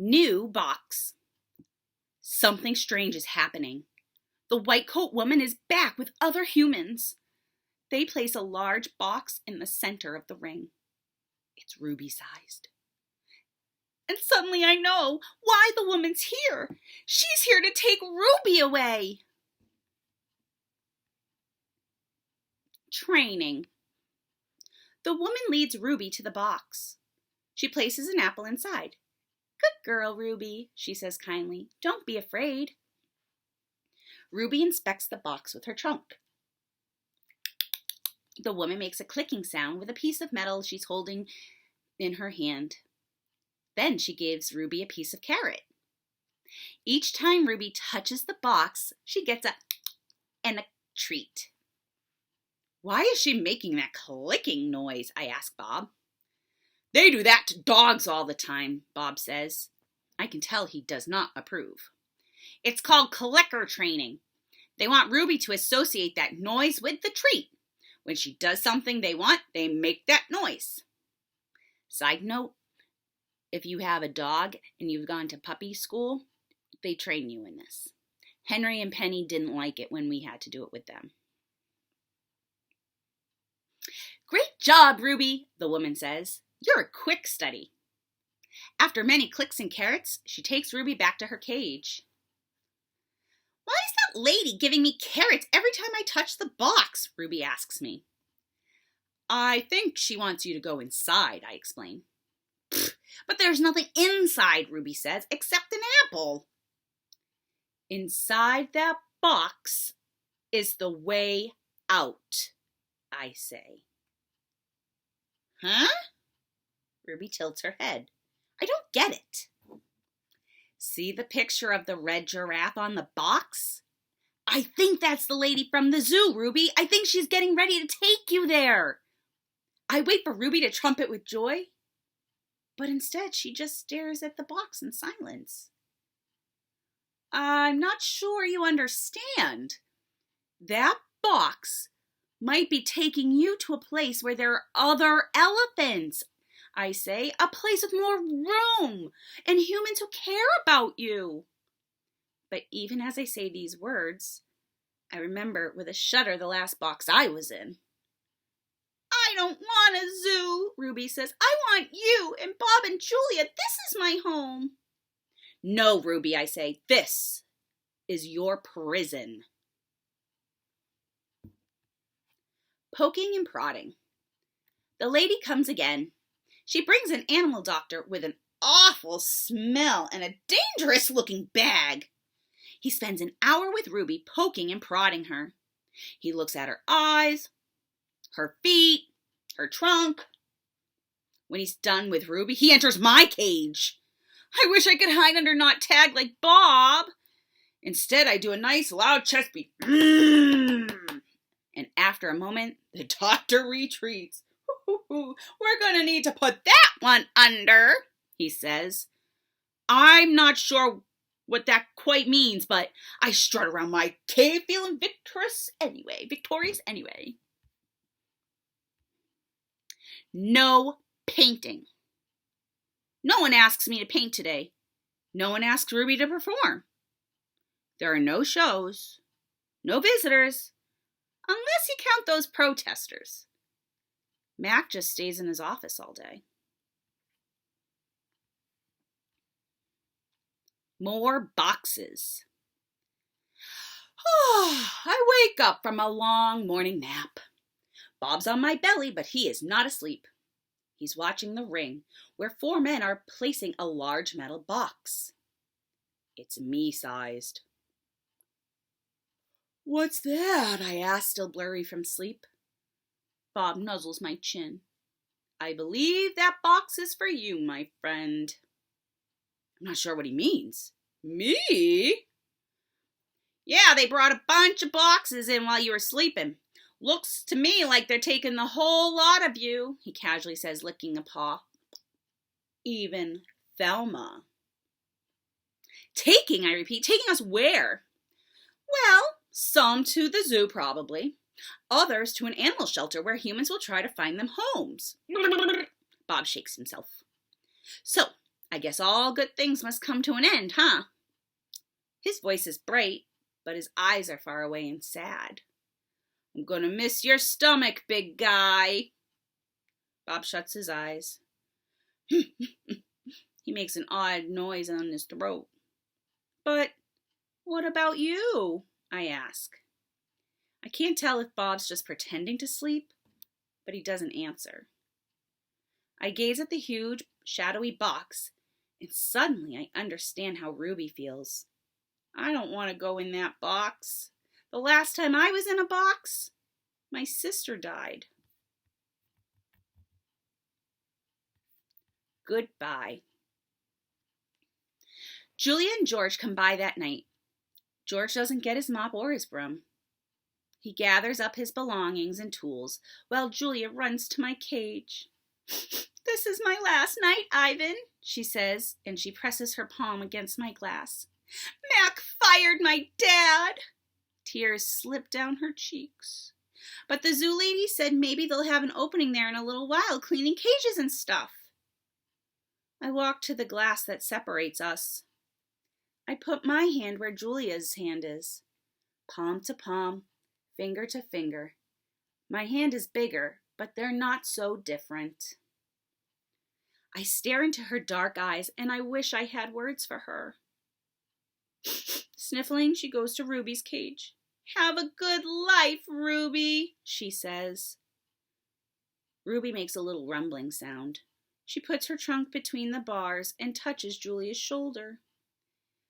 New box. Something strange is happening. The white coat woman is back with other humans. They place a large box in the center of the ring. It's ruby-sized. And suddenly I know why the woman's here. She's here to take Ruby away. Training. The woman leads Ruby to the box. She places an apple inside. Good girl, Ruby, she says kindly. Don't be afraid. Ruby inspects the box with her trunk. The woman makes a clicking sound with a piece of metal she's holding in her hand. Then she gives Ruby a piece of carrot. Each time Ruby touches the box, she gets a treat. Why is she making that clicking noise? I ask Bob. They do that to dogs all the time, Bob says. I can tell he does not approve. It's called clicker training. They want Ruby to associate that noise with the treat. When she does something they want, they make that noise. Side note, if you have a dog and you've gone to puppy school, they train you in this. Henry and Penny didn't like it when we had to do it with them. Great job, Ruby, the woman says. You're a quick study. After many clicks and carrots, she takes Ruby back to her cage. Why is that lady giving me carrots every time I touch the box? Ruby asks me. I think she wants you to go inside, I explain. But there's nothing inside, Ruby says, except an apple. Inside that box is the way out, I say. Huh? Ruby tilts her head. I don't get it. See the picture of the red giraffe on the box? I think that's the lady from the zoo, Ruby. I think she's getting ready to take you there. I wait for Ruby to trumpet with joy, but instead she just stares at the box in silence. I'm not sure you understand. That box might be taking you to a place where there are other elephants. I say, a place with more room and humans who care about you. But even as I say these words, I remember with a shudder the last box I was in. I don't want a zoo, Ruby says. I want you and Bob and Julia. This is my home. No, Ruby, I say, this is your prison. Poking and prodding. The lady comes again. She brings an animal doctor with an awful smell and a dangerous-looking bag. He spends an hour with Ruby poking and prodding her. He looks at her eyes, her feet, her trunk. When he's done with Ruby, he enters my cage. I wish I could hide under not tag like Bob. Instead, I do a nice loud chest beat. And after a moment, the doctor retreats. We're going to need to put that one under, he says. I'm not sure what that quite means, but I strut around my cave feeling victorious anyway. No painting. No one asks me to paint today. No one asks Ruby to perform. There are no shows, no visitors, unless you count those protesters. Mac just stays in his office all day. More boxes. I wake up from a long morning nap. Bob's on my belly, but he is not asleep. He's watching the ring, where 4 men are placing a large metal box. It's me-sized. What's that? I ask, still blurry from sleep. Bob nuzzles my chin. I believe that box is for you, my friend. I'm not sure what he means. Me? Yeah, they brought a bunch of boxes in while you were sleeping. Looks to me like they're taking the whole lot of you, he casually says, licking a paw. Even Thelma. Taking, I repeat. Taking us where? Well, some to the zoo, probably. Others to an animal shelter where humans will try to find them homes. Bob shakes himself. So, I guess all good things must come to an end, huh? His voice is bright, but his eyes are far away and sad. I'm gonna miss your stomach, big guy. Bob shuts his eyes. He makes an odd noise on his throat. But what about you? I ask. I can't tell if Bob's just pretending to sleep, but he doesn't answer. I gaze at the huge, shadowy box, and suddenly I understand how Ruby feels. I don't want to go in that box. The last time I was in a box, my sister died. Goodbye. Julia and George come by that night. George doesn't get his mop or his broom. He gathers up his belongings and tools while Julia runs to my cage. This is my last night, Ivan, she says, and she presses her palm against my glass. Mac fired my dad. Tears slip down her cheeks. But the zoo lady said maybe they'll have an opening there in a little while, cleaning cages and stuff. I walk to the glass that separates us. I put my hand where Julia's hand is. Palm to palm, finger to finger. My hand is bigger, but they're not so different. I stare into her dark eyes, and I wish I had words for her. Sniffling, she goes to Ruby's cage. Have a good life, Ruby, she says. Ruby makes a little rumbling sound. She puts her trunk between the bars and touches Julia's shoulder.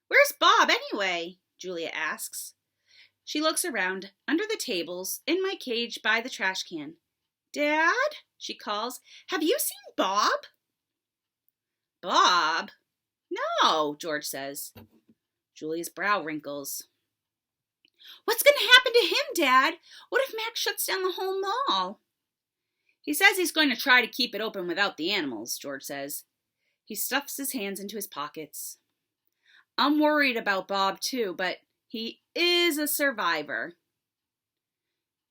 Where's Bob, anyway? Julia asks. She looks around, under the tables, in my cage by the trash can. Dad, she calls, have you seen Bob? Bob? No, George says. Julia's brow wrinkles. What's going to happen to him, Dad? What if Mac shuts down the whole mall? He says he's going to try to keep it open without the animals, George says. He stuffs his hands into his pockets. I'm worried about Bob, too, but he is a survivor.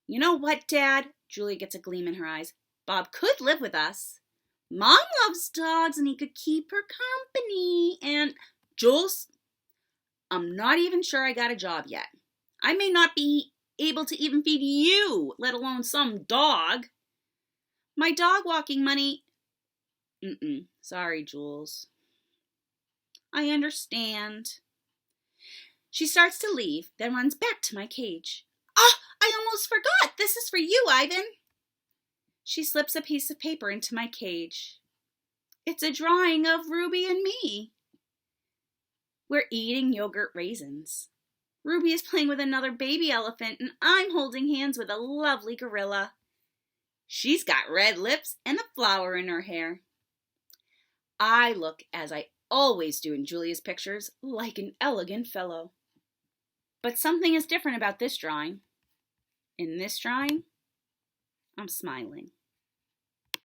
You know what, Dad? Julia gets a gleam in her eyes. Bob could live with us. Mom loves dogs, and he could keep her company. And, Jules, I'm not even sure I got a job yet. I may not be able to even feed you, let alone some dog. My dog walking money... Sorry, Jules. I understand. She starts to leave, then runs back to my cage. Ah, I almost forgot. This is for you, Ivan. She slips a piece of paper into my cage. It's a drawing of Ruby and me. We're eating yogurt raisins. Ruby is playing with another baby elephant, and I'm holding hands with a lovely gorilla. She's got red lips and a flower in her hair. I look, as I always do in Julia's pictures, like an elegant fellow. But something is different about this drawing. In this drawing, I'm smiling.